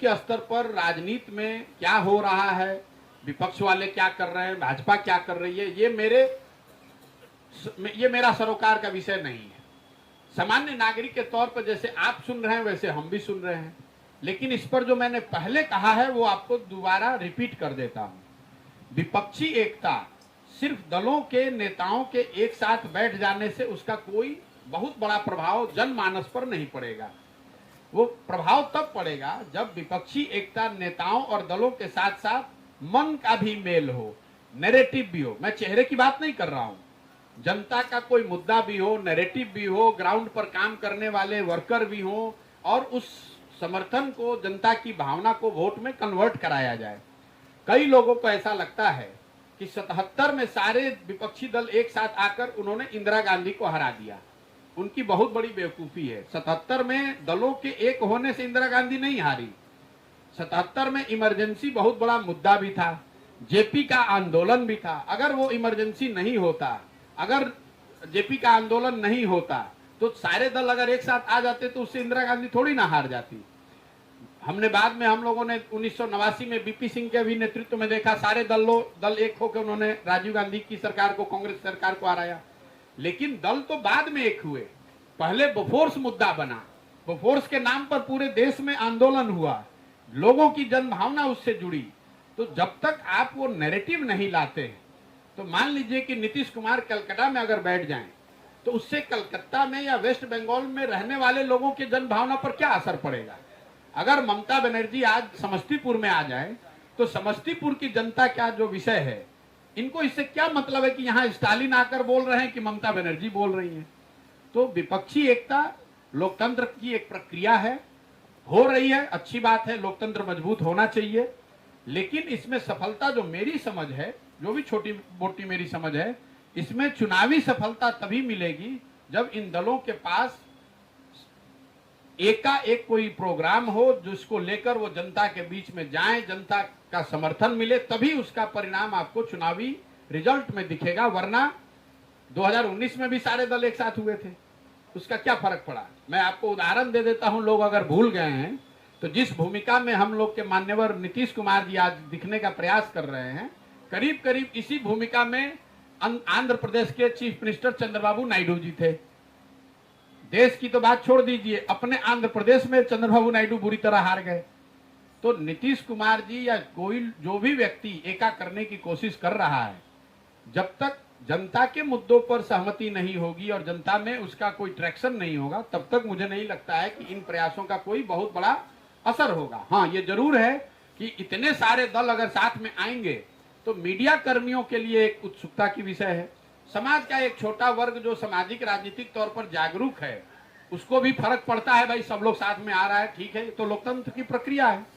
के स्तर पर राजनीति में क्या हो रहा है, विपक्ष वाले क्या कर रहे हैं, भाजपा क्या कर रही है, ये मेरा सरोकार का विषय नहीं है। सामान्य नागरिक के तौर पर जैसे आप सुन रहे हैं वैसे हम भी सुन रहे हैं, लेकिन इस पर जो मैंने पहले कहा है वो आपको दोबारा रिपीट कर देता हूं। विपक्षी एकता सिर्फ दलों के नेताओं के एक साथ बैठ जाने से उसका कोई बहुत बड़ा प्रभाव जनमानस पर नहीं पड़ेगा। वो प्रभाव तब पड़ेगा जब विपक्षी एकता नेताओं और दलों के साथ साथ मन का भी मेल हो, नैरेटिव भी हो। मैं चेहरे की बात नहीं कर रहा हूं, जनता का कोई मुद्दा भी हो, नैरेटिव भी हो, ग्राउंड पर काम करने वाले वर्कर भी हो और उस समर्थन को, जनता की भावना को वोट में कन्वर्ट कराया जाए। कई लोगों को ऐसा लगता है कि 77 में सारे विपक्षी दल एक साथ आकर उन्होंने इंदिरा गांधी को हरा दिया। उनकी बहुत बड़ी बेवकूफी है। 77 में दलों के एक होने से इंदिरा गांधी नहीं हारी। 77 में इमरजेंसी बहुत बड़ा मुद्दा भी था, जेपी का आंदोलन भी था। अगर वो इमरजेंसी नहीं होता, अगर जेपी का आंदोलन नहीं होता, तो सारे दल अगर एक साथ आ जाते तो उससे इंदिरा गांधी थोड़ी ना हार जाती। हमने बाद में हम लोगों ने 1989 में बीपी सिंह के भी नेतृत्व में देखा, सारे दल एक होकर उन्होंने राजीव गांधी की सरकार को, कांग्रेस सरकार को हराया। लेकिन दल तो बाद में एक हुए। पहले बोफोर्स मुद्दा बना, बोफोर्स के नाम पर पूरे देश में आंदोलन हुआ, लोगों की जनभावना उससे जुड़ी। तो जब तक आप वो नैरेटिव नहीं लाते हैं, तो मान लीजिए कि नीतीश कुमार कलकत्ता में अगर बैठ जाएं, तो उससे कलकत्ता में या वेस्ट बंगाल में रहने वाले लोगों की जनभावना पर क्या असर पड़ेगा। अगर ममता बनर्जी आज समस्तीपुर में आ जाए, तो समस्तीपुर की जनता का जो विषय है, इनको इससे क्या मतलब है कि यहाँ स्टालिन आकर बोल रहे हैं कि ममता बनर्जी बोल रही हैं। तो विपक्षी एकता लोकतंत्र की एक प्रक्रिया है, हो रही है, अच्छी बात है, लोकतंत्र मजबूत होना चाहिए। लेकिन इसमें सफलता जो मेरी समझ है, जो भी छोटी मोटी मेरी समझ है, इसमें चुनावी सफलता तभी मिलेगी जब इन दलों के पास एक कोई प्रोग्राम हो जिसको लेकर वो जनता के बीच में जाए, जनता का समर्थन मिले, तभी उसका परिणाम आपको चुनावी रिजल्ट में दिखेगा। वरना 2019 में भी सारे दल एक साथ हुए थे, उसका क्या फर्क पड़ा। मैं आपको उदाहरण दे देता हूं, लोग अगर भूल गए हैं तो जिस भूमिका में हम लोग के मान्यवर नीतीश कुमार जी आज दिखने का प्रयास कर रहे हैं, करीब करीब इसी भूमिका में आंध्र प्रदेश के चीफ मिनिस्टर चंद्रबाबू नायडू जी थे। देश की तो बात छोड़ दीजिए, अपने आंध्र प्रदेश में चंद्रबाबू नायडू बुरी तरह हार गए। तो नीतीश कुमार जी या कोई जो भी व्यक्ति एका करने की कोशिश कर रहा है, जब तक जनता के मुद्दों पर सहमति नहीं होगी और जनता में उसका कोई ट्रैक्शन नहीं होगा, तब तक मुझे नहीं लगता है कि इन प्रयासों का कोई बहुत बड़ा असर होगा। हाँ, ये जरूर है कि इतने सारे दल अगर साथ में आएंगे तो मीडिया कर्मियों के लिए एक उत्सुकता की विषय है। समाज का एक छोटा वर्ग जो सामाजिक राजनीतिक तौर पर जागरूक है, उसको भी फर्क पड़ता है, भाई सब लोग साथ में आ रहा है, ठीक है, तो लोकतंत्र की प्रक्रिया है।